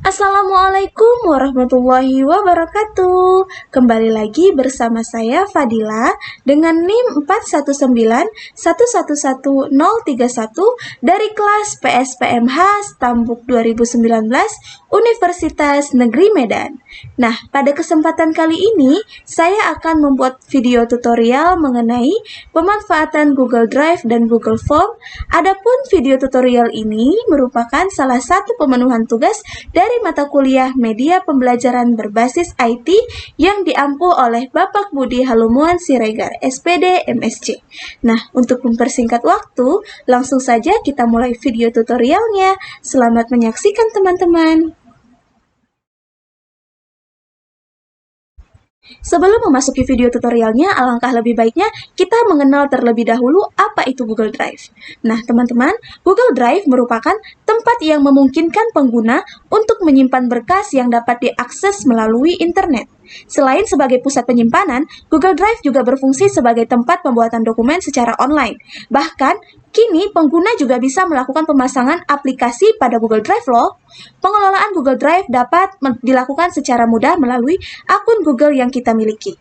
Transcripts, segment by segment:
Assalamualaikum warahmatullahi wabarakatuh. Kembali lagi bersama saya Fadila dengan NIM 419111031 dari kelas PSPMH Stambuk 2019 Universitas Negeri Medan. Nah, pada kesempatan kali ini saya akan membuat video tutorial mengenai pemanfaatan Google Drive dan Google Form. Adapun video tutorial ini merupakan salah satu pemenuhan tugas dari mata kuliah Media Pembelajaran Berbasis IT yang diampu oleh Bapak Budi Halumuan Siregar, SPD MSc. Nah, untuk mempersingkat waktu, langsung saja kita mulai video tutorialnya. Selamat menyaksikan teman-teman. Sebelum memasuki video tutorialnya, alangkah lebih baiknya kita mengenal terlebih dahulu apa itu Google Drive. Nah, teman-teman, Google Drive merupakan tempat yang memungkinkan pengguna untuk menyimpan berkas yang dapat diakses melalui internet. Selain sebagai pusat penyimpanan, Google Drive juga berfungsi sebagai tempat pembuatan dokumen secara online. Bahkan, kini pengguna juga bisa melakukan pemasangan aplikasi pada Google Drive loh. Pengelolaan Google Drive dapat dilakukan secara mudah melalui akun Google yang kita miliki.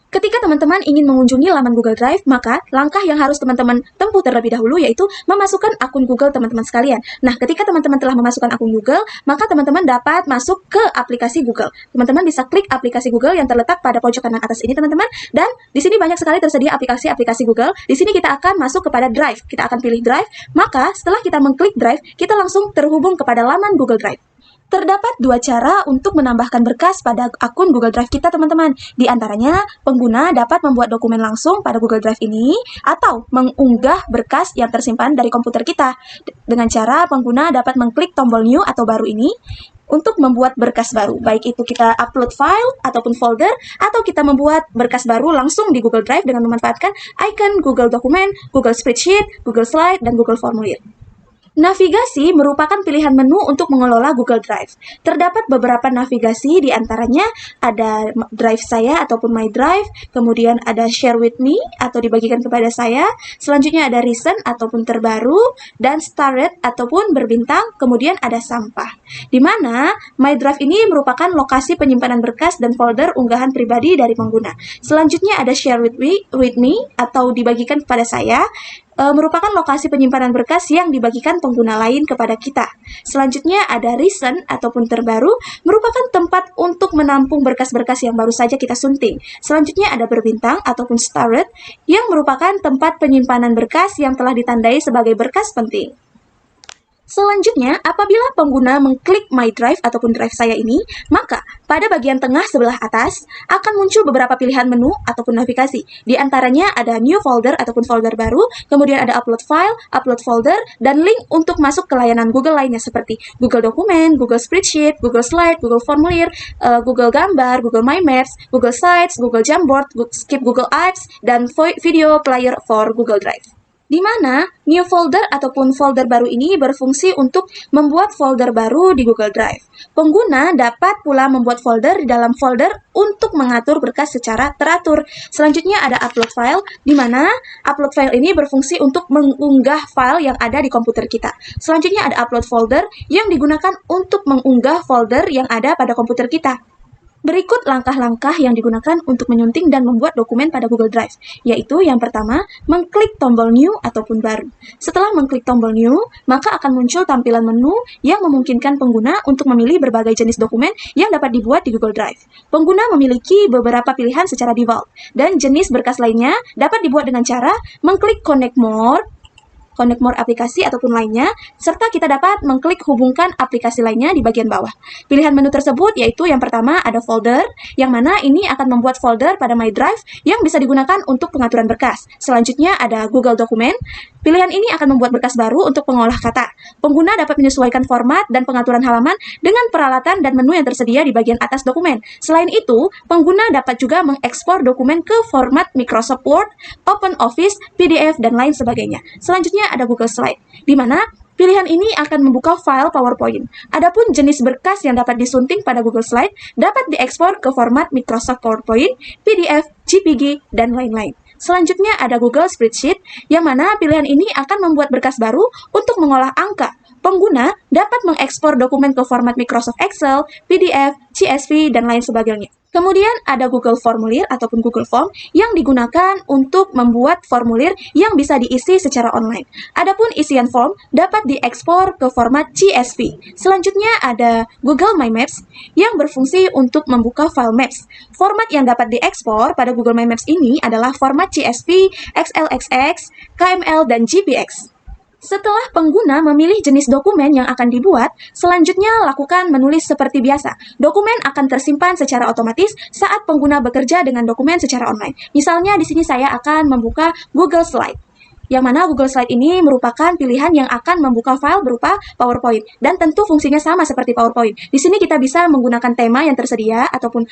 Ketika teman-teman ingin mengunjungi laman Google Drive, maka langkah yang harus teman-teman tempuh terlebih dahulu yaitu memasukkan akun Google teman-teman sekalian. Nah, ketika teman-teman telah memasukkan akun Google, maka teman-teman dapat masuk ke aplikasi Google. Teman-teman bisa klik aplikasi Google yang terletak pada pojok kanan atas ini, teman-teman. Dan di sini banyak sekali tersedia aplikasi-aplikasi Google. Di sini kita akan masuk kepada Drive. Kita akan pilih Drive. Maka setelah kita mengklik Drive, kita langsung terhubung kepada laman Google Drive. Terdapat dua cara untuk menambahkan berkas pada akun Google Drive kita, teman-teman. Di antaranya, pengguna dapat membuat dokumen langsung pada Google Drive ini atau mengunggah berkas yang tersimpan dari komputer kita. Dengan cara pengguna dapat mengklik tombol New atau baru ini untuk membuat berkas baru. Baik itu kita upload file ataupun folder, atau kita membuat berkas baru langsung di Google Drive dengan memanfaatkan icon Google Dokumen, Google Spreadsheet, Google Slide, dan Google Formulir. Navigasi merupakan pilihan menu untuk mengelola Google Drive. Terdapat beberapa navigasi, di antaranya ada Drive saya ataupun My Drive, kemudian ada Share with Me atau dibagikan kepada saya, selanjutnya ada Recent ataupun terbaru, dan Started ataupun berbintang, kemudian ada Sampah. Di mana My Drive ini merupakan lokasi penyimpanan berkas dan folder unggahan pribadi dari pengguna. Selanjutnya ada Share with Me atau dibagikan kepada saya, merupakan lokasi penyimpanan berkas yang dibagikan pengguna lain kepada kita. Selanjutnya ada Recent ataupun terbaru, merupakan tempat untuk menampung berkas-berkas yang baru saja kita sunting. Selanjutnya ada berbintang ataupun Started, yang merupakan tempat penyimpanan berkas yang telah ditandai sebagai berkas penting. Selanjutnya, apabila pengguna mengklik My Drive ataupun Drive saya ini, maka pada bagian tengah sebelah atas akan muncul beberapa pilihan menu ataupun navigasi. Di antaranya ada New Folder ataupun folder baru, kemudian ada Upload File, Upload Folder, dan link untuk masuk ke layanan Google lainnya seperti Google Dokumen, Google Spreadsheet, Google Slide, Google Formulir, Google Gambar, Google My Maps, Google Sites, Google Jamboard, Skip Google Apps, dan Video Player for Google Drive. Di mana new folder ataupun folder baru ini berfungsi untuk membuat folder baru di Google Drive. Pengguna dapat pula membuat folder di dalam folder untuk mengatur berkas secara teratur. Selanjutnya ada upload file, di mana upload file ini berfungsi untuk mengunggah file yang ada di komputer kita. Selanjutnya ada upload folder yang digunakan untuk mengunggah folder yang ada pada komputer kita. Berikut langkah-langkah yang digunakan untuk menyunting dan membuat dokumen pada Google Drive, yaitu yang pertama, mengklik tombol New ataupun Baru. Setelah mengklik tombol New, maka akan muncul tampilan menu yang memungkinkan pengguna untuk memilih berbagai jenis dokumen yang dapat dibuat di Google Drive. Pengguna memiliki beberapa pilihan secara default, dan jenis berkas lainnya dapat dibuat dengan cara mengklik Connect More aplikasi ataupun lainnya, serta kita dapat mengklik hubungkan aplikasi lainnya di bagian bawah. Pilihan menu tersebut yaitu yang pertama ada folder, yang mana ini akan membuat folder pada My Drive yang bisa digunakan untuk pengaturan berkas. Selanjutnya ada Google Dokumen. Pilihan ini akan membuat berkas baru untuk pengolah kata. Pengguna dapat menyesuaikan format dan pengaturan halaman dengan peralatan dan menu yang tersedia di bagian atas dokumen. Selain itu, pengguna dapat juga mengekspor dokumen ke format Microsoft Word, OpenOffice, PDF, dan lain sebagainya. Selanjutnya ada Google Slide, di mana pilihan ini akan membuka file PowerPoint. Adapun jenis berkas yang dapat disunting pada Google Slide dapat diekspor ke format Microsoft PowerPoint, PDF, JPG, dan lain-lain. Selanjutnya ada Google Spreadsheet, yang mana pilihan ini akan membuat berkas baru untuk mengolah angka, pengguna dapat mengekspor dokumen ke format Microsoft Excel, PDF, CSV, dan lain sebagainya. Kemudian ada Google Formulir ataupun Google Form yang digunakan untuk membuat formulir yang bisa diisi secara online. Adapun isian form dapat diekspor ke format CSV. Selanjutnya ada Google My Maps yang berfungsi untuk membuka file Maps. Format yang dapat diekspor pada Google My Maps ini adalah format CSV, XLSX, KML, dan JPX. Setelah pengguna memilih jenis dokumen yang akan dibuat, selanjutnya lakukan menulis seperti biasa. Dokumen akan tersimpan secara otomatis saat pengguna bekerja dengan dokumen secara online. Misalnya di sini saya akan membuka Google Slide. Yang mana Google Slide ini merupakan pilihan yang akan membuka file berupa PowerPoint dan tentu fungsinya sama seperti PowerPoint. Di sini kita bisa menggunakan tema yang tersedia ataupun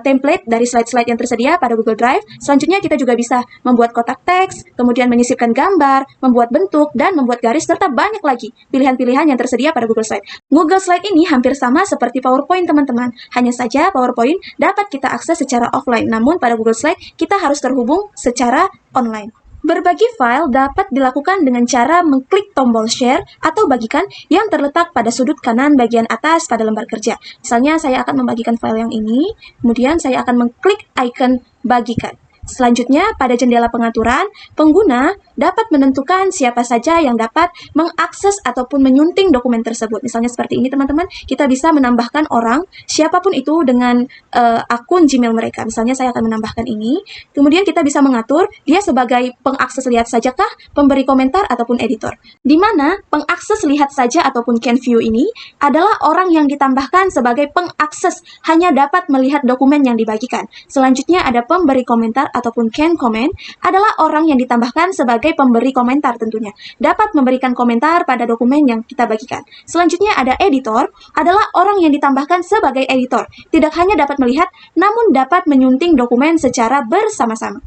template dari slide-slide yang tersedia pada Google Drive. Selanjutnya kita juga bisa membuat kotak teks, kemudian menyisipkan gambar, membuat bentuk, dan membuat garis, serta banyak lagi pilihan-pilihan yang tersedia pada Google Slide. Google Slide ini hampir sama seperti PowerPoint, teman-teman. Hanya saja PowerPoint dapat kita akses secara offline, namun pada Google Slide kita harus terhubung secara online. Berbagi file dapat dilakukan dengan cara mengklik tombol share atau bagikan yang terletak pada sudut kanan bagian atas pada lembar kerja. Misalnya saya akan membagikan file yang ini, kemudian saya akan mengklik icon bagikan. Selanjutnya, pada jendela pengaturan, pengguna dapat menentukan siapa saja yang dapat mengakses ataupun menyunting dokumen tersebut. Misalnya seperti ini, teman-teman, kita bisa menambahkan orang, siapapun itu dengan akun Gmail mereka. Misalnya saya akan menambahkan ini, kemudian kita bisa mengatur dia sebagai pengakses lihat sajakah, pemberi komentar, ataupun editor. Di mana pengakses lihat saja ataupun can view ini adalah orang yang ditambahkan sebagai pengakses hanya dapat melihat dokumen yang dibagikan. Selanjutnya ada pemberi komentar ataupun can comment adalah orang yang ditambahkan sebagai pemberi komentar tentunya. Dapat memberikan komentar pada dokumen yang kita bagikan. Selanjutnya ada editor adalah orang yang ditambahkan sebagai editor. Tidak hanya dapat melihat, namun dapat menyunting dokumen secara bersama-sama.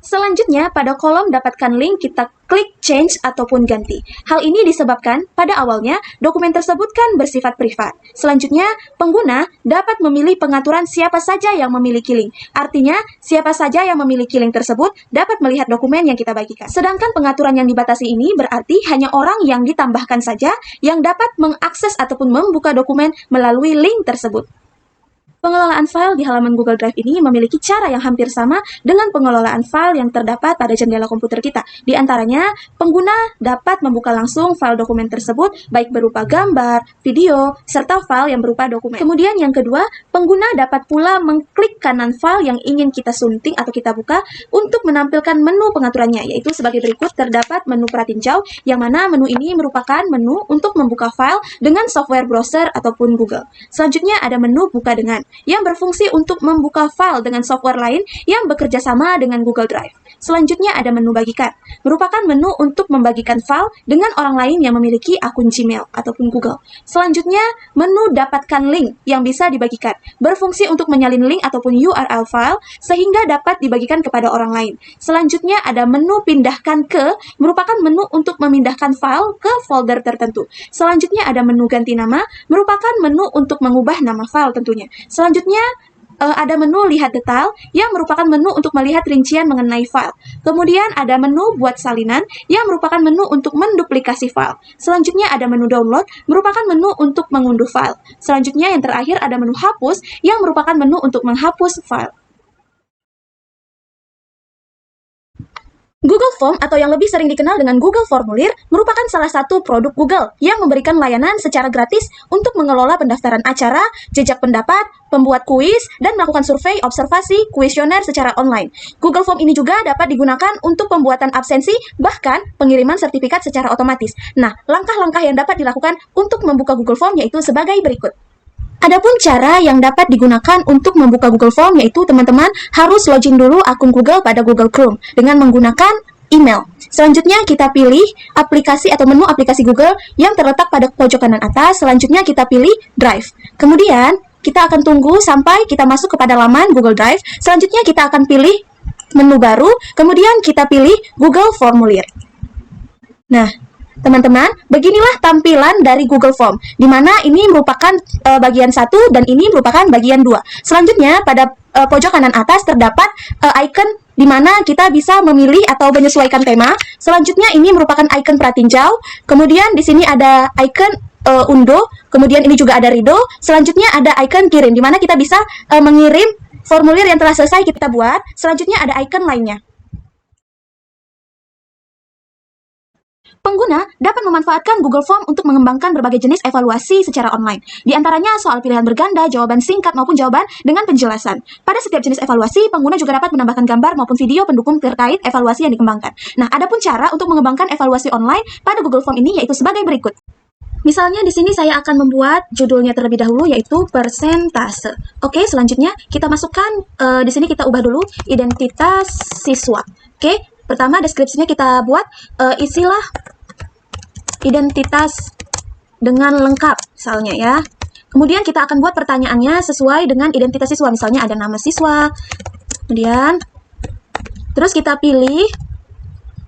Selanjutnya, pada kolom dapatkan link, kita klik change ataupun ganti. Hal ini disebabkan pada awalnya dokumen tersebut kan bersifat privat. Selanjutnya, pengguna dapat memilih pengaturan siapa saja yang memiliki link. Artinya, siapa saja yang memiliki link tersebut dapat melihat dokumen yang kita bagikan. Sedangkan pengaturan yang dibatasi ini berarti hanya orang yang ditambahkan saja yang dapat mengakses ataupun membuka dokumen melalui link tersebut. Pengelolaan file di halaman Google Drive ini memiliki cara yang hampir sama dengan pengelolaan file yang terdapat pada jendela komputer kita. Di antaranya, pengguna dapat membuka langsung file dokumen tersebut, baik berupa gambar, video, serta file yang berupa dokumen. Kemudian yang kedua, pengguna dapat pula mengklik kanan file yang ingin kita sunting atau kita buka untuk menampilkan menu pengaturannya, yaitu sebagai berikut. Terdapat menu pratinjau, yang mana menu ini merupakan menu untuk membuka file dengan software browser ataupun Google. Selanjutnya ada menu buka dengan, yang berfungsi untuk membuka file dengan software lain yang bekerja sama dengan Google Drive. Selanjutnya ada menu bagikan, merupakan menu untuk membagikan file dengan orang lain yang memiliki akun Gmail ataupun Google. Selanjutnya, menu dapatkan link yang bisa dibagikan, berfungsi untuk menyalin link ataupun URL file sehingga dapat dibagikan kepada orang lain. Selanjutnya ada menu pindahkan ke, merupakan menu untuk memindahkan file ke folder tertentu. Selanjutnya ada menu ganti nama, merupakan menu untuk mengubah nama file tentunya. Selanjutnya, ada menu lihat detail yang merupakan menu untuk melihat rincian mengenai file. Kemudian ada menu buat salinan yang merupakan menu untuk menduplikasi file. Selanjutnya ada menu download, merupakan menu untuk mengunduh file. Selanjutnya yang terakhir ada menu hapus yang merupakan menu untuk menghapus file. Google Form atau yang lebih sering dikenal dengan Google Formulir merupakan salah satu produk Google yang memberikan layanan secara gratis untuk mengelola pendaftaran acara, jejak pendapat, membuat kuis, dan melakukan survei, observasi, kuesioner secara online. Google Form ini juga dapat digunakan untuk pembuatan absensi, bahkan pengiriman sertifikat secara otomatis. Nah, langkah-langkah yang dapat dilakukan untuk membuka Google Form yaitu sebagai berikut. Adapun cara yang dapat digunakan untuk membuka Google Form yaitu teman-teman harus login dulu akun Google pada Google Chrome dengan menggunakan email. Selanjutnya kita pilih aplikasi atau menu aplikasi Google yang terletak pada pojok kanan atas. Selanjutnya kita pilih Drive. Kemudian kita akan tunggu sampai kita masuk kepada laman Google Drive. Selanjutnya kita akan pilih menu baru, kemudian kita pilih Google Formulir. Nah, teman-teman, beginilah tampilan dari Google Form, di mana ini merupakan bagian 1 dan ini merupakan bagian 2. Selanjutnya, pada pojok kanan atas terdapat icon di mana kita bisa memilih atau menyesuaikan tema. Selanjutnya ini merupakan icon pratinjau. Kemudian di sini ada icon undo. Kemudian ini juga ada rido. Selanjutnya ada icon kirim, di mana kita bisa mengirim formulir yang telah selesai kita buat. Selanjutnya ada icon lainnya. Pengguna dapat memanfaatkan Google Form untuk mengembangkan berbagai jenis evaluasi secara online. Di antaranya soal pilihan berganda, jawaban singkat maupun jawaban dengan penjelasan. Pada setiap jenis evaluasi, pengguna juga dapat menambahkan gambar maupun video pendukung terkait evaluasi yang dikembangkan. Nah, ada pun cara untuk mengembangkan evaluasi online pada Google Form ini yaitu sebagai berikut. Misalnya di sini saya akan membuat judulnya terlebih dahulu yaitu persentase. Oke, selanjutnya kita masukkan di sini kita ubah dulu identitas siswa. Oke, pertama deskripsinya kita buat isilah identitas dengan lengkap misalnya ya. Kemudian kita akan buat pertanyaannya sesuai dengan identitas siswa. Misalnya ada nama siswa. Kemudian terus kita pilih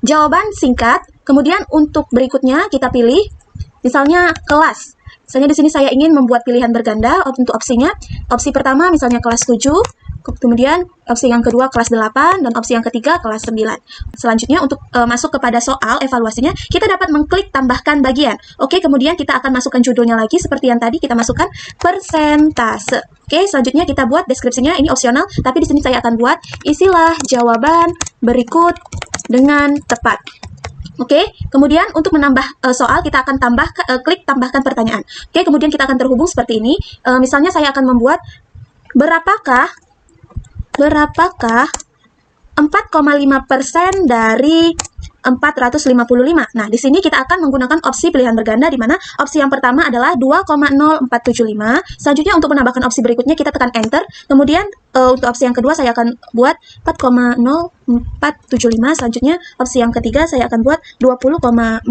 jawaban singkat. Kemudian untuk berikutnya kita pilih misalnya kelas. Misalnya di sini saya ingin membuat pilihan berganda untuk opsinya. Opsi pertama misalnya kelas 7. Kemudian opsi yang kedua kelas 8 dan opsi yang ketiga kelas 9. Selanjutnya untuk masuk kepada soal evaluasinya, kita dapat mengklik tambahkan bagian. Oke, kemudian kita akan masukkan judulnya lagi seperti yang tadi kita masukkan persentase. Oke, selanjutnya kita buat deskripsinya, ini opsional, tapi di sini saya akan buat isilah jawaban berikut dengan tepat. Oke, kemudian untuk menambah soal kita akan klik tambahkan pertanyaan. Oke, kemudian kita akan terhubung seperti ini. Misalnya saya akan membuat berapakah 4,5% dari 455. Nah, di sini kita akan menggunakan opsi pilihan berganda, di mana opsi yang pertama adalah 2,0475. Selanjutnya untuk menambahkan opsi berikutnya kita tekan enter. Kemudian untuk opsi yang kedua saya akan buat 4,0475. Selanjutnya opsi yang ketiga saya akan buat 20,475.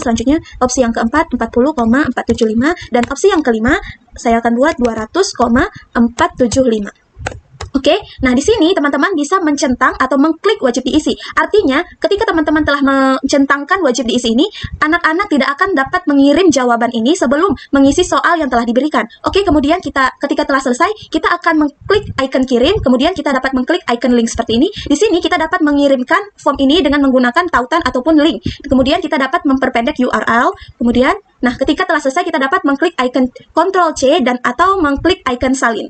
Selanjutnya opsi yang keempat 40,475 dan opsi yang kelima saya akan buat 200,475. Oke, nah di sini teman-teman bisa mencentang atau mengklik wajib diisi. Artinya, ketika teman-teman telah mencentangkan wajib diisi ini, anak-anak tidak akan dapat mengirim jawaban ini sebelum mengisi soal yang telah diberikan. Oke, kemudian ketika telah selesai, kita akan mengklik icon kirim, kemudian kita dapat mengklik icon link seperti ini. Di sini kita dapat mengirimkan form ini dengan menggunakan tautan ataupun link. Kemudian kita dapat memperpendek URL, kemudian, nah ketika telah selesai kita dapat mengklik icon Ctrl C dan atau mengklik icon salin.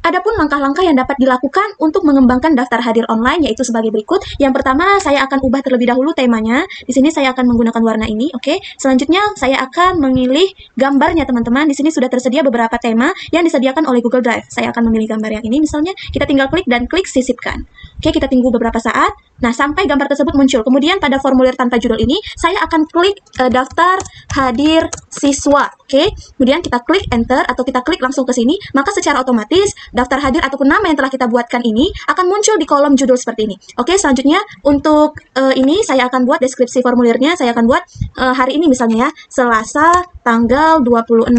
Adapun langkah-langkah yang dapat dilakukan untuk mengembangkan daftar hadir online yaitu sebagai berikut. Yang pertama, saya akan ubah terlebih dahulu temanya. Di sini saya akan menggunakan warna ini, oke. Selanjutnya, saya akan memilih gambarnya, teman-teman. Di sini sudah tersedia beberapa tema yang disediakan oleh Google Drive. Saya akan memilih gambar yang ini, misalnya kita tinggal klik dan klik sisipkan. Oke, kita tunggu beberapa saat. Nah, sampai gambar tersebut muncul. Kemudian pada formulir tanpa judul ini, saya akan klik daftar hadir siswa. Oke, kemudian kita klik enter atau kita klik langsung ke sini, maka secara otomatis daftar hadir ataupun nama yang telah kita buatkan ini akan muncul di kolom judul seperti ini. Oke, selanjutnya untuk ini saya akan buat deskripsi formulirnya, saya akan buat hari ini misalnya ya, Selasa tanggal 26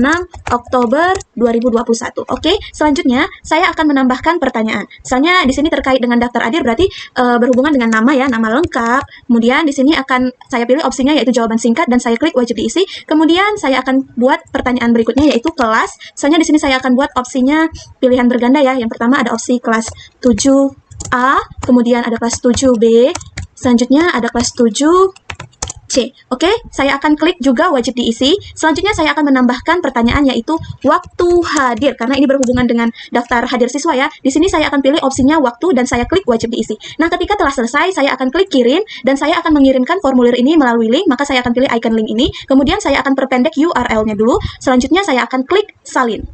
Oktober 2021. Oke, selanjutnya saya akan menambahkan pertanyaan. Misalnya di sini terkait dengan daftar hadir berarti berhubungan dengan nama ya, nama lengkap. Kemudian di sini akan saya pilih opsinya yaitu jawaban singkat dan saya klik wajib diisi. Kemudian saya akan buat pertanyaan berikutnya yaitu kelas. Misalnya di sini saya akan buat opsinya pilihan berganda ya. Yang pertama ada opsi kelas 7A, kemudian ada kelas 7B, selanjutnya ada kelas 7C. Oke, saya akan klik juga wajib diisi. Selanjutnya saya akan menambahkan pertanyaan yaitu waktu hadir karena ini berhubungan dengan daftar hadir siswa ya. Di sini saya akan pilih opsinya waktu dan saya klik wajib diisi. Nah, ketika telah selesai saya akan klik kirim dan saya akan mengirimkan formulir ini melalui link, maka saya akan pilih icon link ini. Kemudian saya akan perpendek URL-nya dulu. Selanjutnya saya akan klik salin.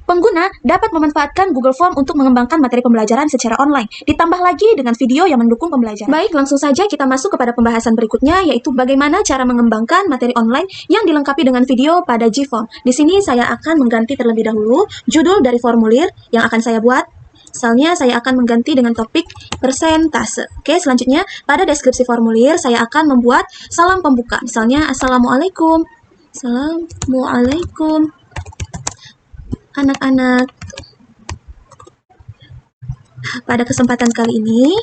Pengguna dapat memanfaatkan Google Form untuk mengembangkan materi pembelajaran secara online, ditambah lagi dengan video yang mendukung pembelajaran. Baik, langsung saja kita masuk kepada pembahasan berikutnya, yaitu bagaimana cara mengembangkan materi online yang dilengkapi dengan video pada Gform. Di sini saya akan mengganti terlebih dahulu judul dari formulir yang akan saya buat. Misalnya saya akan mengganti dengan topik persentase. Oke, selanjutnya pada deskripsi formulir saya akan membuat salam pembuka. Misalnya Assalamualaikum. Assalamualaikum anak-anak. Pada kesempatan kali ini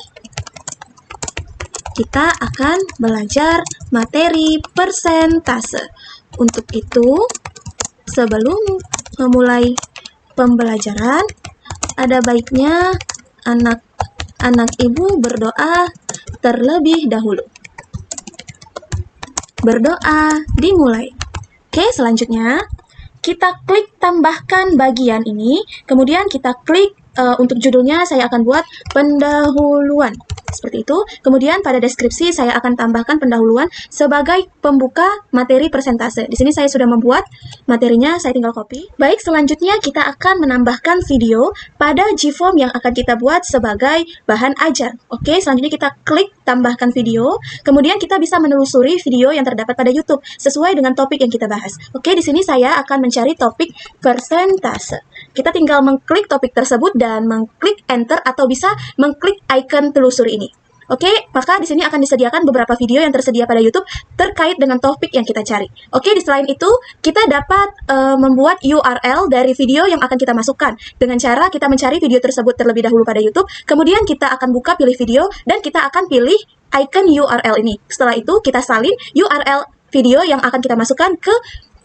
kita akan belajar materi persentase. Untuk itu, sebelum memulai pembelajaran, ada baiknya anak ibu berdoa terlebih dahulu. Berdoa dimulai. Oke, selanjutnya kita klik tambahkan bagian ini, kemudian kita klik untuk judulnya saya akan buat pendahuluan. Seperti itu. Kemudian pada deskripsi saya akan tambahkan pendahuluan sebagai pembuka materi persentase. Di sini saya sudah membuat materinya, saya tinggal copy. Baik, selanjutnya kita akan menambahkan video pada Gform yang akan kita buat sebagai bahan ajar. Oke, selanjutnya kita klik tambahkan video. Kemudian kita bisa menelusuri video yang terdapat pada YouTube sesuai dengan topik yang kita bahas. Oke, di sini saya akan mencari topik persentase. Kita tinggal mengklik topik tersebut dan mengklik enter atau bisa mengklik icon telusuri ini. Oke, maka di sini akan disediakan beberapa video yang tersedia pada YouTube terkait dengan topik yang kita cari. Oke, di selain itu kita dapat membuat URL dari video yang akan kita masukkan dengan cara kita mencari video tersebut terlebih dahulu pada YouTube. Kemudian kita akan buka pilih video dan kita akan pilih icon URL ini. Setelah itu kita salin URL video yang akan kita masukkan ke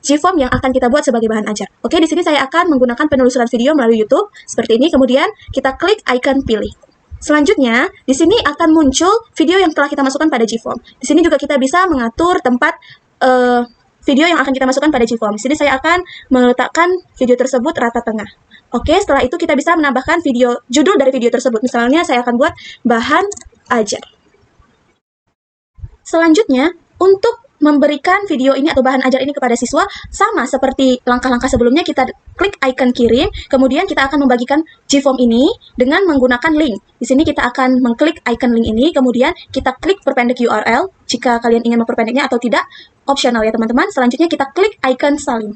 Gform yang akan kita buat sebagai bahan ajar. Oke, di sini saya akan menggunakan penelusuran video melalui YouTube seperti ini. Kemudian kita klik icon pilih. Selanjutnya, di sini akan muncul video yang telah kita masukkan pada Gform. Di sini juga kita bisa mengatur tempat video yang akan kita masukkan pada Gform. Di sini saya akan meletakkan video tersebut rata tengah. Oke, setelah itu kita bisa menambahkan judul dari video tersebut. Misalnya saya akan buat bahan ajar. Selanjutnya, untuk memberikan video ini atau bahan ajar ini kepada siswa, sama seperti langkah-langkah sebelumnya, kita klik icon kirim, kemudian kita akan membagikan Gform ini dengan menggunakan link. Di sini kita akan mengklik icon link ini, kemudian kita klik perpendek URL, jika kalian ingin memperpendeknya atau tidak, opsional ya teman-teman. Selanjutnya kita klik icon salin.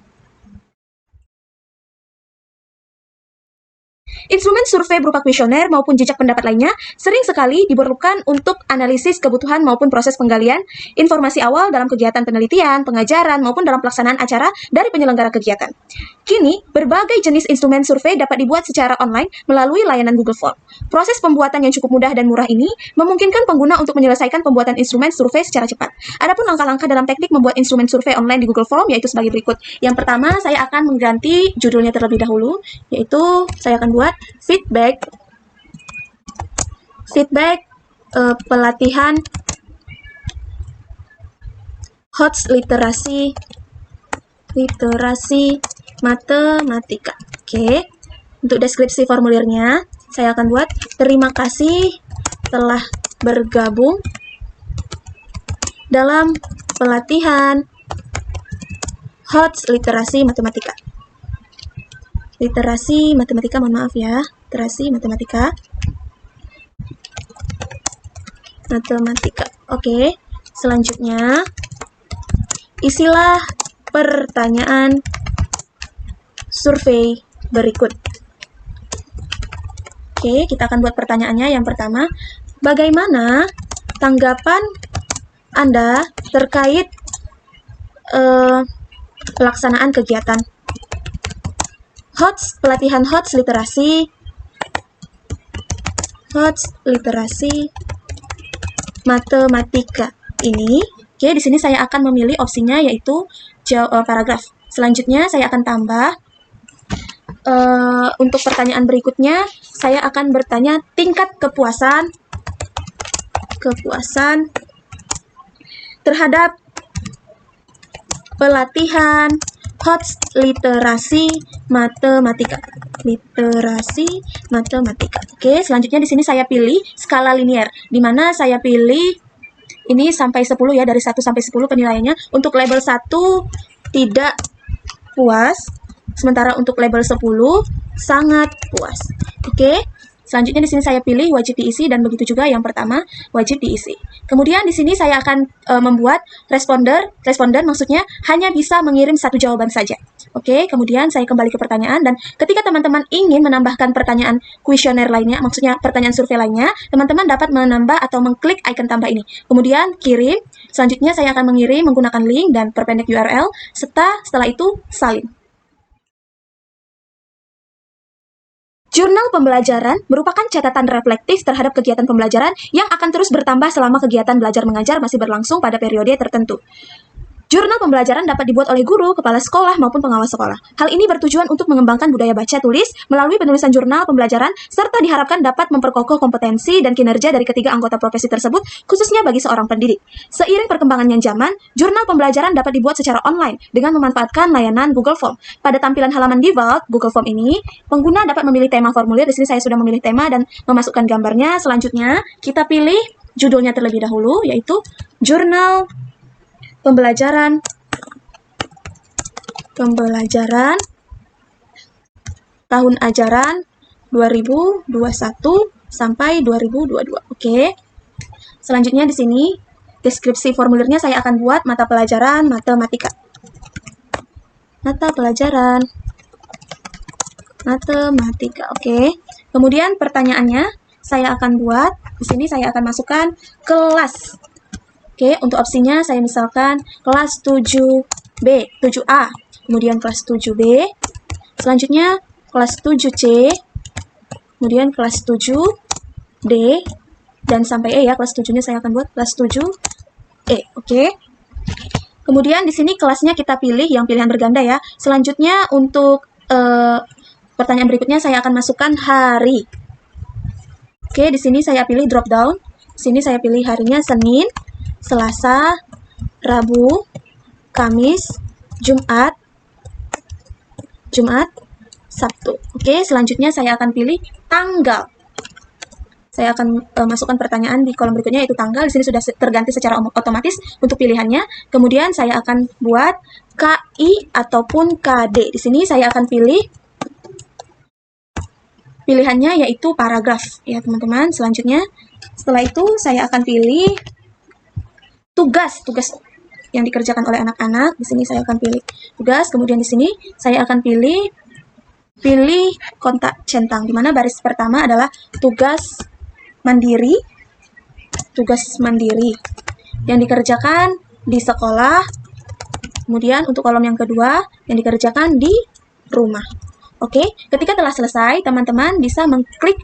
Instrumen survei berupa kuesioner maupun jejak pendapat lainnya sering sekali diperlukan untuk analisis kebutuhan maupun proses penggalian informasi awal dalam kegiatan penelitian, pengajaran, maupun dalam pelaksanaan acara dari penyelenggara kegiatan. Kini, berbagai jenis instrumen survei dapat dibuat secara online melalui layanan Google Form. Proses pembuatan yang cukup mudah dan murah ini memungkinkan pengguna untuk menyelesaikan pembuatan instrumen survei secara cepat. Adapun langkah-langkah dalam teknik membuat instrumen survei online di Google Form yaitu sebagai berikut. Yang pertama, saya akan mengganti judulnya terlebih dahulu, yaitu saya akan buat feedback pelatihan HOTS literasi matematika. Oke. Untuk deskripsi formulirnya saya akan buat terima kasih telah bergabung dalam pelatihan HOTS literasi matematika. Literasi matematika, mohon maaf ya. Literasi matematika. Oke. Selanjutnya, isilah pertanyaan survei berikut. Oke, kita akan buat pertanyaannya. Yang pertama, bagaimana tanggapan Anda terkait pelaksanaan kegiatan pelatihan HOTS literasi matematika ini. Oke, di sini saya akan memilih opsinya yaitu paragraf. Selanjutnya saya akan tambah untuk pertanyaan berikutnya saya akan bertanya tingkat kepuasan terhadap pelatihan HOTS literasi matematika. Oke, selanjutnya di sini saya pilih skala linear, di mana saya pilih ini sampai 10 ya, dari 1 sampai 10 penilaiannya. Untuk label 1 tidak puas, sementara untuk label 10 sangat puas. Oke. Selanjutnya di sini saya pilih wajib diisi dan begitu juga yang pertama wajib diisi. Kemudian di sini saya akan membuat responder maksudnya hanya bisa mengirim satu jawaban saja. Oke, kemudian saya kembali ke pertanyaan dan ketika teman-teman ingin menambahkan pertanyaan kuesioner lainnya, maksudnya pertanyaan survei lainnya, teman-teman dapat menambah atau mengklik icon tambah ini. Kemudian kirim, selanjutnya saya akan mengirim menggunakan link dan perpendek URL, setelah itu salin. Jurnal pembelajaran merupakan catatan reflektif terhadap kegiatan pembelajaran yang akan terus bertambah selama kegiatan belajar mengajar masih berlangsung pada periode tertentu. Jurnal pembelajaran dapat dibuat oleh guru, kepala sekolah, maupun pengawas sekolah. Hal ini bertujuan untuk mengembangkan budaya baca tulis melalui penulisan jurnal pembelajaran, serta diharapkan dapat memperkokoh kompetensi dan kinerja dari ketiga anggota profesi tersebut, khususnya bagi seorang pendidik. Seiring perkembangannya zaman, jurnal pembelajaran dapat dibuat secara online dengan memanfaatkan layanan Google Form. Pada tampilan halaman default Google Form ini, pengguna dapat memilih tema formulir. Di sini saya sudah memilih tema dan memasukkan gambarnya. Selanjutnya, kita pilih judulnya terlebih dahulu, yaitu Jurnal Pembelajaran tahun ajaran 2021 sampai 2022. Oke. Selanjutnya di sini deskripsi formulirnya saya akan buat mata pelajaran matematika. Mata pelajaran matematika. Oke. Kemudian pertanyaannya saya akan buat di sini, saya akan masukkan kelas. Oke, untuk opsinya saya misalkan kelas 7B, 7A, kemudian kelas 7B, selanjutnya kelas 7C, kemudian kelas 7D, dan sampai E ya, kelas 7-nya saya akan buat kelas 7E, oke. Kemudian di sini kelasnya kita pilih yang pilihan berganda ya. Selanjutnya untuk pertanyaan berikutnya saya akan masukkan hari. Oke, di sini saya pilih drop down. Di sini saya pilih harinya Senin, Selasa, Rabu, Kamis, Jumat, Sabtu. Oke, selanjutnya saya akan pilih tanggal. Saya akan masukkan pertanyaan di kolom berikutnya, yaitu tanggal. Di sini sudah terganti secara otomatis untuk pilihannya. Kemudian saya akan buat KI ataupun KD. Di sini saya akan pilih pilihannya yaitu paragraf ya teman-teman. Selanjutnya setelah itu saya akan pilih tugas yang dikerjakan oleh anak-anak. Di sini saya akan pilih tugas, kemudian di sini saya akan pilih kontak centang, di mana baris pertama adalah tugas mandiri yang dikerjakan di sekolah. Kemudian untuk kolom yang kedua yang dikerjakan di rumah. Oke, ketika telah selesai, teman-teman bisa mengklik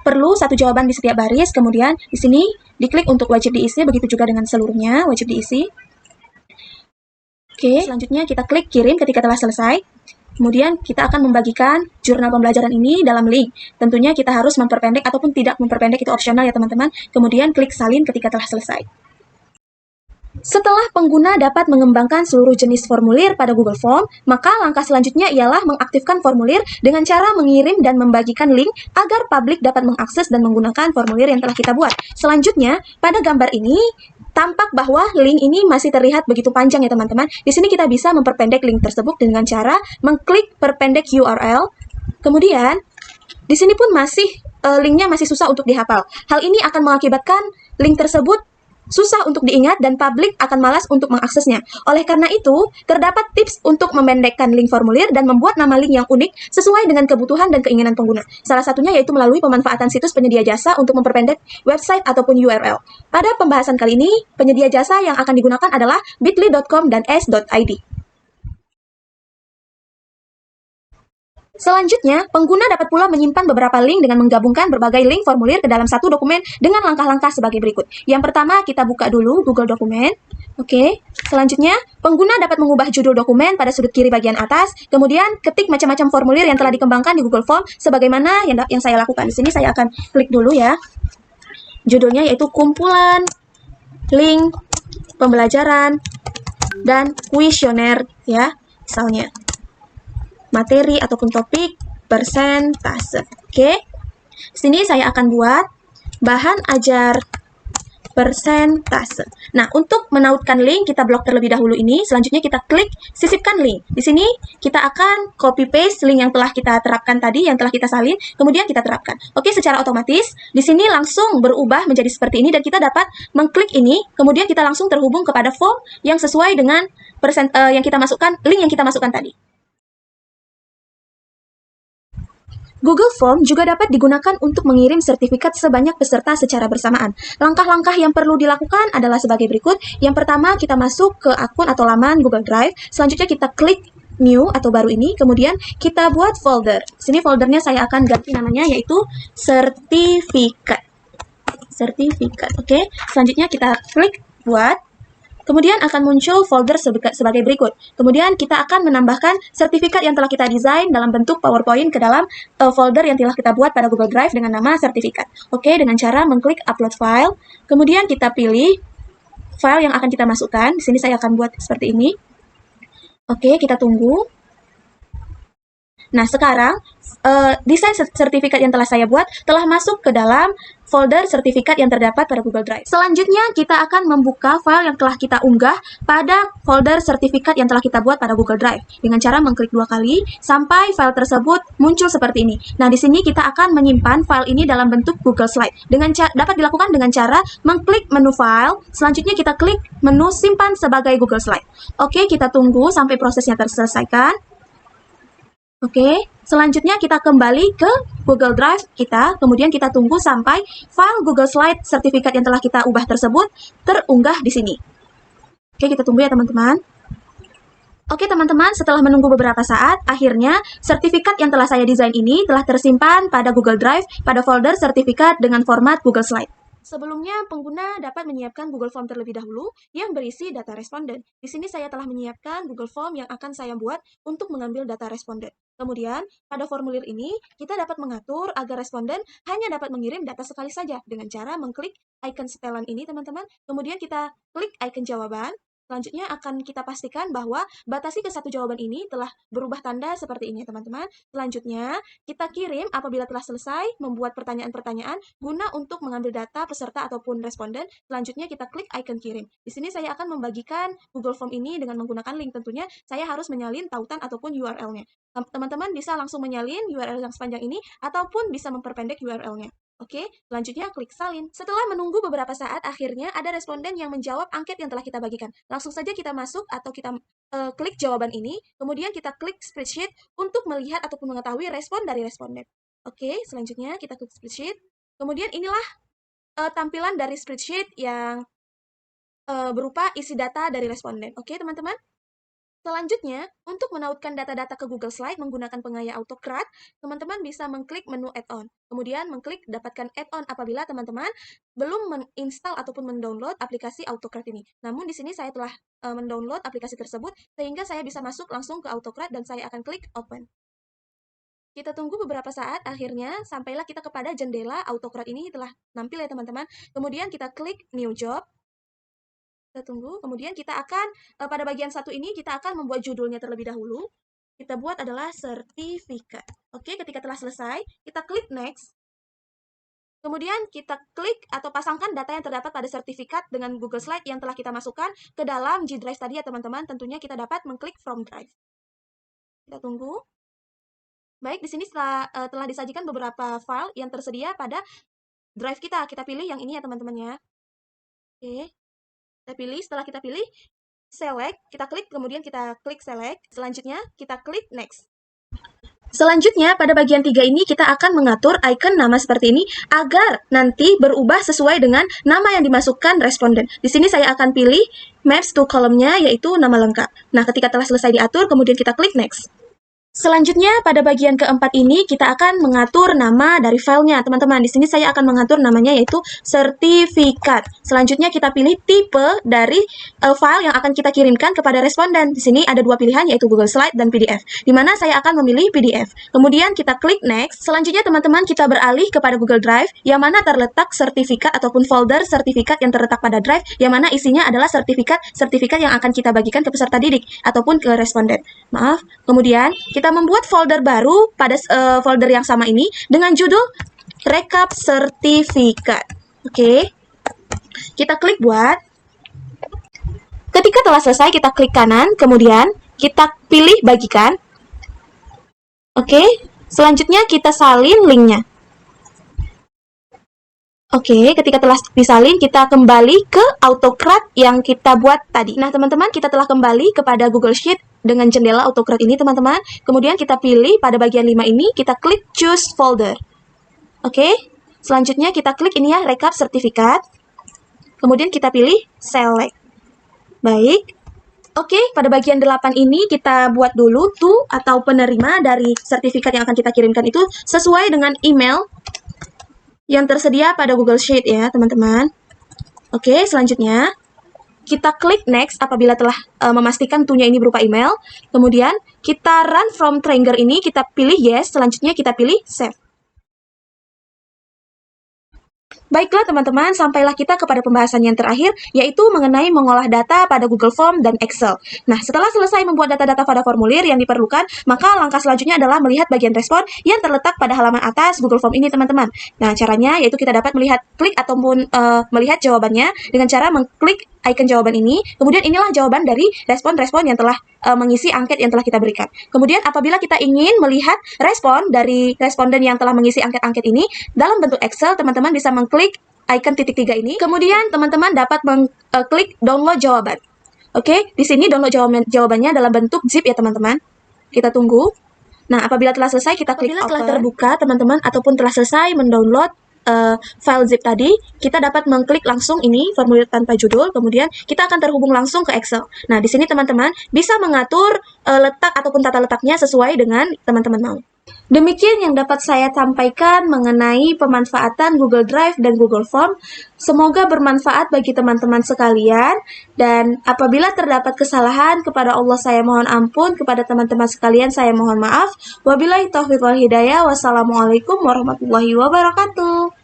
perlu satu jawaban di setiap baris, kemudian di sini diklik untuk wajib diisi, begitu juga dengan seluruhnya wajib diisi. Oke, selanjutnya kita klik kirim ketika telah selesai. Kemudian kita akan membagikan jurnal pembelajaran ini dalam link. Tentunya kita harus memperpendek ataupun tidak memperpendek, itu opsional ya teman-teman. Kemudian klik salin ketika telah selesai. Setelah pengguna dapat mengembangkan seluruh jenis formulir pada Google Form, maka langkah selanjutnya ialah mengaktifkan formulir dengan cara mengirim dan membagikan link agar publik dapat mengakses dan menggunakan formulir yang telah kita buat. Selanjutnya, pada gambar ini tampak bahwa link ini masih terlihat begitu panjang ya teman-teman. Di sini kita bisa memperpendek link tersebut dengan cara mengklik perpendek URL. Kemudian, di sini pun linknya masih susah untuk dihafal. Hal ini akan mengakibatkan link tersebut susah untuk diingat dan publik akan malas untuk mengaksesnya. Oleh karena itu, terdapat tips untuk memendekkan link formulir dan membuat nama link yang unik sesuai dengan kebutuhan dan keinginan pengguna. Salah satunya yaitu melalui pemanfaatan situs penyedia jasa untuk memperpendek website ataupun URL. Pada pembahasan kali ini, penyedia jasa yang akan digunakan adalah bit.ly.com dan s.id. Selanjutnya, pengguna dapat pula menyimpan beberapa link dengan menggabungkan berbagai link formulir ke dalam satu dokumen dengan langkah-langkah sebagai berikut. Yang pertama, kita buka dulu Google Dokumen. Oke. Selanjutnya, pengguna dapat mengubah judul dokumen pada sudut kiri bagian atas, kemudian ketik macam-macam formulir yang telah dikembangkan di Google Form sebagaimana yang saya lakukan. Di sini saya akan klik dulu ya. Judulnya yaitu kumpulan link pembelajaran dan kuesioner ya, misalnya materi ataupun topik persentase. Oke. Sini saya akan buat bahan ajar persentase. Nah, untuk menautkan link kita blok terlebih dahulu ini, selanjutnya kita klik sisipkan link. Di sini kita akan copy paste link yang telah kita terapkan tadi, yang telah kita salin, kemudian kita terapkan. Oke, secara otomatis di sini langsung berubah menjadi seperti ini dan kita dapat mengklik ini, kemudian kita langsung terhubung kepada form yang sesuai dengan yang kita masukkan, link yang kita masukkan tadi. Google Form juga dapat digunakan untuk mengirim sertifikat sebanyak peserta secara bersamaan. Langkah-langkah yang perlu dilakukan adalah sebagai berikut. Yang pertama, kita masuk ke akun atau laman Google Drive. Selanjutnya kita klik New atau baru ini, kemudian kita buat folder. Sini foldernya saya akan ganti namanya yaitu sertifikat. Oke. Selanjutnya kita klik buat. Kemudian akan muncul folder sebagai berikut. Kemudian kita akan menambahkan sertifikat yang telah kita desain dalam bentuk PowerPoint ke dalam folder yang telah kita buat pada Google Drive dengan nama sertifikat. Oke, dengan cara mengklik upload file. Kemudian kita pilih file yang akan kita masukkan. Di sini saya akan buat seperti ini. Oke, kita tunggu. Nah, sekarang desain sertifikat yang telah saya buat telah masuk ke dalam folder sertifikat yang terdapat pada Google Drive. Selanjutnya, kita akan membuka file yang telah kita unggah pada folder sertifikat yang telah kita buat pada Google Drive dengan cara mengklik 2 kali sampai file tersebut muncul seperti ini. Nah, di sini kita akan menyimpan file ini dalam bentuk Google Slide. Dapat dilakukan dengan cara mengklik menu file, selanjutnya kita klik menu simpan sebagai Google Slide. Oke, kita tunggu sampai prosesnya terselesaikan. Oke, selanjutnya kita kembali ke Google Drive kita, kemudian kita tunggu sampai file Google Slide sertifikat yang telah kita ubah tersebut terunggah di sini. Oke, kita tunggu ya teman-teman. Oke teman-teman, setelah menunggu beberapa saat, akhirnya sertifikat yang telah saya desain ini telah tersimpan pada Google Drive pada folder sertifikat dengan format Google Slide. Sebelumnya, pengguna dapat menyiapkan Google Form terlebih dahulu yang berisi data responden. Di sini saya telah menyiapkan Google Form yang akan saya buat untuk mengambil data responden. Kemudian, pada formulir ini, kita dapat mengatur agar responden hanya dapat mengirim data sekali saja dengan cara mengklik icon setelan ini, teman-teman. Kemudian kita klik icon jawaban. Selanjutnya akan kita pastikan bahwa batasi ke satu jawaban ini telah berubah tanda seperti ini, teman-teman. Selanjutnya, kita kirim apabila telah selesai membuat pertanyaan-pertanyaan guna untuk mengambil data peserta ataupun responden. Selanjutnya, kita klik icon kirim. Di sini saya akan membagikan Google Form ini dengan menggunakan link. Tentunya, saya harus menyalin tautan ataupun URL-nya. Teman-teman bisa langsung menyalin URL yang sepanjang ini ataupun bisa memperpendek URL-nya. Oke, selanjutnya klik salin. Setelah menunggu beberapa saat, akhirnya ada responden yang menjawab angket yang telah kita bagikan. Langsung saja kita masuk atau kita klik jawaban ini, kemudian kita klik spreadsheet untuk melihat ataupun mengetahui respon dari responden. Oke, selanjutnya kita klik spreadsheet. Kemudian inilah tampilan dari spreadsheet yang berupa isi data dari responden. Oke, teman-teman? Selanjutnya, untuk menautkan data-data ke Google Slide menggunakan pengaya AutoCAD, teman-teman bisa mengklik menu add-on. Kemudian mengklik dapatkan add-on apabila teman-teman belum menginstal ataupun mendownload aplikasi AutoCAD ini. Namun di sini saya telah mendownload aplikasi tersebut, sehingga saya bisa masuk langsung ke AutoCAD dan saya akan klik open. Kita tunggu beberapa saat, akhirnya sampailah kita kepada jendela AutoCAD ini telah nampil ya teman-teman. Kemudian kita klik new job. Kita tunggu, kemudian kita akan, pada bagian satu ini, kita akan membuat judulnya terlebih dahulu. Kita buat adalah sertifikat. Oke, ketika telah selesai, kita klik next. Kemudian kita klik atau pasangkan data yang terdapat pada sertifikat dengan Google Slide yang telah kita masukkan ke dalam G Drive tadi ya teman-teman. Tentunya kita dapat mengklik from drive. Kita tunggu. Baik, di sini telah disajikan beberapa file yang tersedia pada drive kita. Kita pilih yang ini ya teman-teman ya. Oke. Setelah kita pilih, select, kita klik, kemudian kita klik select. Selanjutnya, kita klik next. Selanjutnya, pada bagian 3 ini kita akan mengatur icon nama seperti ini agar nanti berubah sesuai dengan nama yang dimasukkan responden. Di sini saya akan pilih maps to column-nya, yaitu nama lengkap. Nah, ketika telah selesai diatur, kemudian kita klik next. Selanjutnya, pada bagian keempat ini, kita akan mengatur nama dari filenya, teman-teman. Di sini saya akan mengatur namanya, yaitu sertifikat. Selanjutnya, kita pilih tipe dari file yang akan kita kirimkan kepada responden. Di sini ada dua pilihan, yaitu Google Slide dan PDF, di mana saya akan memilih PDF. Kemudian, kita klik next. Selanjutnya, teman-teman, kita beralih kepada Google Drive, yang mana terletak sertifikat ataupun folder sertifikat yang terletak pada Drive, yang mana isinya adalah sertifikat yang akan kita bagikan ke peserta didik ataupun ke responden. Maaf. Kemudian, kita membuat folder baru pada folder yang sama ini dengan judul rekap sertifikat. Oke. Kita klik buat. Ketika telah selesai, kita klik kanan, kemudian kita pilih bagikan. Oke. Selanjutnya kita salin linknya. Oke, ketika telah disalin, kita kembali ke AutoCAD yang kita buat tadi. Nah, teman-teman, kita telah kembali kepada Google Sheet dengan jendela AutoCAD ini, teman-teman. Kemudian kita pilih pada bagian 5 ini, kita klik Choose Folder. Oke, selanjutnya kita klik ini ya, rekap sertifikat. Kemudian kita pilih Select. Baik. Oke, pada bagian 8 ini kita buat dulu to atau penerima dari sertifikat yang akan kita kirimkan itu sesuai dengan email yang tersedia pada Google Sheet ya, teman-teman. Oke, selanjutnya kita klik next apabila telah memastikan to-nya ini berupa email. Kemudian kita run from Trello ini, kita pilih yes, selanjutnya kita pilih save. Baiklah teman-teman, sampailah kita kepada pembahasan yang terakhir, yaitu mengenai mengolah data pada Google Form dan Excel. Nah, setelah selesai membuat data-data pada formulir yang diperlukan, maka langkah selanjutnya adalah melihat bagian respon yang terletak pada halaman atas Google Form ini, teman-teman. Nah, caranya yaitu kita dapat melihat klik ataupun melihat jawabannya dengan cara mengklik icon jawaban ini. Kemudian inilah jawaban dari respon-respon yang telah mengisi angket yang telah kita berikan. Kemudian apabila kita ingin melihat respon dari responden yang telah mengisi angket-angket ini dalam bentuk Excel, teman-teman bisa mengklik icon titik 3 ini. Kemudian teman-teman dapat mengklik download jawaban. Oke, di sini download jawabannya dalam bentuk zip ya teman-teman. Kita tunggu. Nah, apabila telah selesai kita klik open. Telah terbuka teman-teman ataupun telah selesai mendownload file zip tadi, kita dapat mengklik langsung ini formulir tanpa judul, kemudian kita akan terhubung langsung ke Excel. Nah, di sini teman-teman bisa mengatur letak ataupun tata letaknya sesuai dengan teman-teman mau. Demikian yang dapat saya sampaikan mengenai pemanfaatan Google Drive dan Google Form. Semoga bermanfaat bagi teman-teman sekalian, dan apabila terdapat kesalahan kepada Allah saya mohon ampun, kepada teman-teman sekalian saya mohon maaf. Wabillahi taufiq wal hidayah. Wassalamualaikum warahmatullahi wabarakatuh.